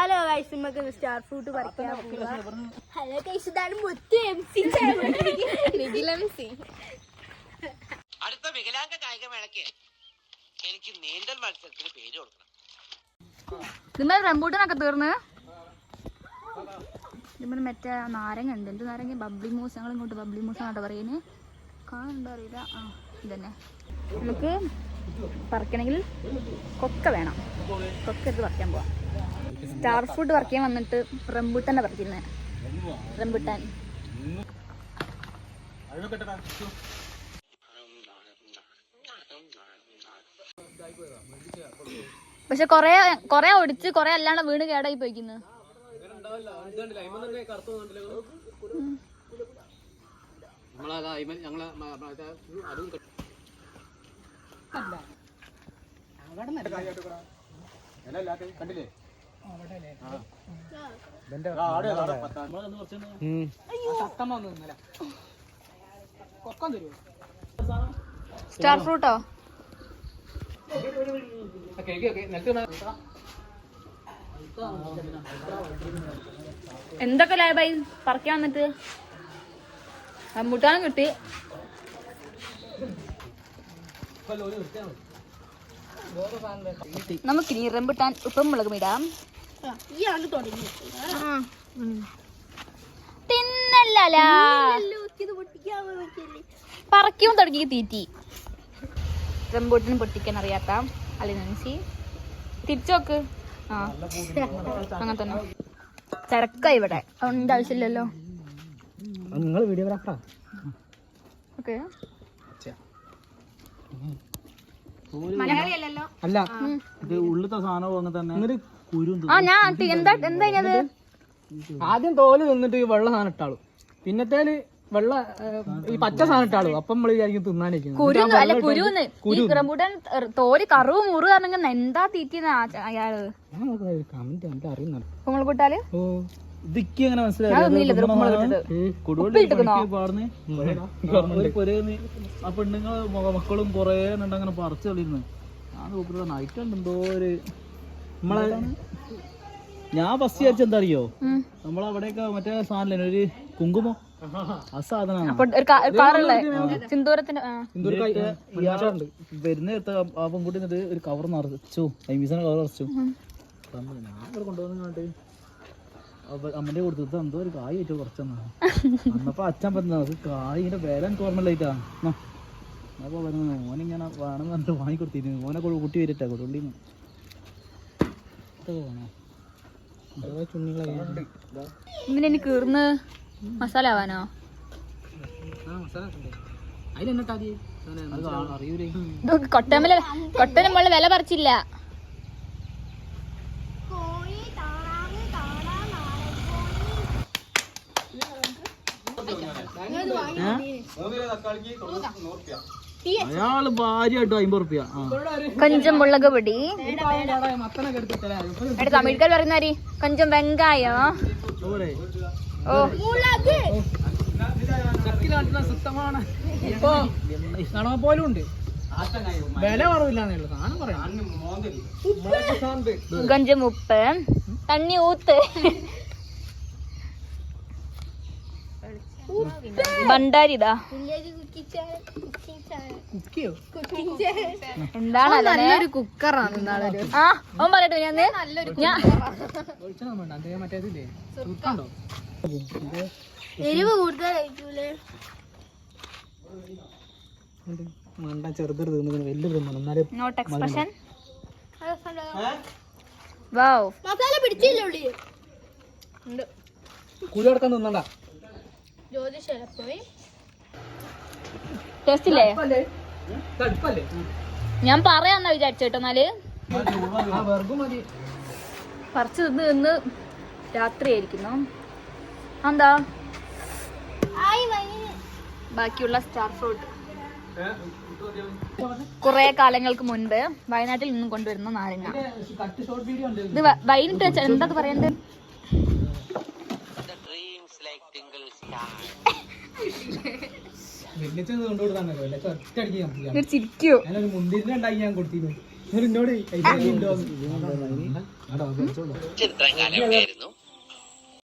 Hello guys, നമുക്ക് star fruit പറിക്കാൻ പോവാ. ഹലോ ഗൈസ്, ഇതാണ് മുത്ത് MC. അടുത്ത വികലാംഗ കായികമേളയ്ക്ക് എനിക്ക് നീന്തൽ മത്സരത്തിന് പേര് കൊടുക്കണം. നിങ്ങൾ റംബൂട്ടാനൊക്കെ തീർന്ന് ഇവിടെ മറ്റേ നാരങ്ങ ഉണ്ട്. എന്ത് നാരങ്ങ? ബബ്ലി മൂസ്. ഞങ്ങൾ ഇങ്ങോട്ട് ബബ്ലി മൂസ് ആണോ പറയുന്നത്? കാണുന്നുണ്ടോ അറിയില്ല. ആ ഇതന്നെ. നമുക്ക് പറിക്കണമെങ്കിൽ കൊക്ക വേണം. കൊക്ക എടുത്ത് പറിക്കാൻ പോവാം. സ്റ്റാർ ഫ്രൂട്ട് പറിക്കാൻ വന്നിട്ട് റംബൂട്ടാനെ പറിക്കുന്നത്. റംബൂട്ടാൻ പക്ഷെ കൊറേ ഒടിച്ച് കൊറേ അല്ലാണ്ട് വീണ് കേടായി പോയിക്കുന്നു. സ്റ്റാർ ഫ്രൂട്ടോ? എന്തൊക്കെ ലാഭായി പറിക്കാൻ വന്നിട്ട്. റംബൂട്ടാനും കിട്ടി. നമുക്കിനി റംബൂട്ടാൻ ഉപ്പും മുളകും ഇടാം. തിന്നല്ല പറിക്കും തുടങ്ങി തീറ്റി. റംബൂട്ടാൻ പൊട്ടിക്കാൻ അറിയാത്ത അലിനൻസി തിരിച്ചോക്ക്. ആ അങ്ങനെ തന്നെ തിരക്ക ഇവിടെ. അതുകൊണ്ട് ആവശ്യമില്ലല്ലോ. നിങ്ങൾ വീഡിയോഗ്രാഫറാ? ഓക്കെ. മലയാളിയല്ലോ. അല്ല, ഇത് ഉള്ളിത്തെ സാധനം അങ്ങനെ തന്നെ. ആ ഞാൻ എന്താ കഴിഞ്ഞത്? ആദ്യം തോല് തിന്നിട്ട് ഈ വെള്ള സാധനം ഇട്ടാളു, പിന്നത്തേല് വെള്ള ഈ പച്ച സാധനം ഇട്ടാളു. അപ്പം നമ്മള് വിചാരിക്കും തിന്നാനിരിക്കുന്നു. കുരുന്ന് ഈ റംബൂട്ടാൻ തോല് കറുവ് മുറു കാരണം എന്താ തീറ്റിന്ന് അയാള് കമന്റ് അറിയുന്ന കുമ്പളക്കൂട്ടാല്. ഓ ഇതൊക്കെ എങ്ങനെ മനസ്സിലായി? ആ പെണ്ണുങ്ങള് മക്കളും കൊറേ അങ്ങനെ പറിച്ചു കളിയിരുന്നു. ഞാൻ നൈറ്റ് ഉണ്ടോ ഒരു നമ്മളെ ഞാൻ ഫസ്റ്റ് വിചാരിച്ച എന്താ അറിയോ, നമ്മളവിടെയൊക്കെ മറ്റേ സാധനം ഒരു കുങ്കുമോ ആ സാധനമാണ് വരുന്ന ആ പെൺകുട്ടി ഒരു കവർ നിറച്ചു, ഐമീസിനെ കവർ നിറച്ചു. ഞാൻ കൊണ്ടുവന്നിട്ട് അമ്മന്റെ കൊടുത്തത് എന്തോ ഒരു കായ് ഏറ്റു കുറച്ചെന്നാ. അന്നപ്പോ അച്ഛൻ പറഞ്ഞത് കായിന്റെ വില എനിക്ക് ഓർമ്മയില്ലായിട്ടാ. അപ്പൊ പറയുന്നത് മോനിങ്ങനെ വേണമെന്ന് പറഞ്ഞിട്ട് വാങ്ങിക്കൊടുത്തിരുന്നു. മോനെ കുട്ടി വരിട്ടാ കൊടുണ്ടിന്ന്. ഇങ്ങനെ കീർന്ന് മസാല ആവാനോ? കൊട്ടന് മോള് വില പറിച്ചില്ല. അയാള് ഭാര്യയായിട്ട് 50 റുപ്യ. കൊഞ്ചം മുളക് പൊടി. തമിഴ്ക്കാർ പറയുന്ന കൊഞ്ചം വെങ്കായോ. ഓ പോലും ഉണ്ട്. വില കുറവില്ലാന്നേ സാധനം പറയാം. കൊഞ്ചം ഉപ്പ്, തണ്ണി ഊത്ത്, ഭണ്ടാരിതാ. എന്താണ് നല്ലൊരു കുക്കറാണ്. ആ ഓൻ പറയട്ടെ എരിവ് കൂടുതലായിരിക്കൂലേ? Not expression. വൗ മസാല പിടിച്ചില്ല ഉള്ളി. കുരു കൊടുക്കാൻ തിന്നണ്ട. ടേസ്റ്റ് ഇല്ലേ? ഞാൻ പറയാന്നാ വിചാരിച്ചേട്ടോ. എന്നാല് പറിച്ചു നിന്ന് രാത്രി ആയിരിക്കുന്നു. എന്താ ബാക്കിയുള്ള സ്റ്റാർ ഫ്രൂട്ട് കുറെ കാലങ്ങൾക്ക് മുൻപ് വയനാട്ടിൽ നിന്നും കൊണ്ടുവരുന്ന നാരങ്ങ. ഇത് വൈകിട്ട് എന്താ പറയണ്ടേ? ചിരിക്കോ? മുന്തിരി ഉണ്ടാക്കി ഞാൻ കൊടുത്തിരുന്നു. ഇത്രയും കാലം എവിടെയായിരുന്നു?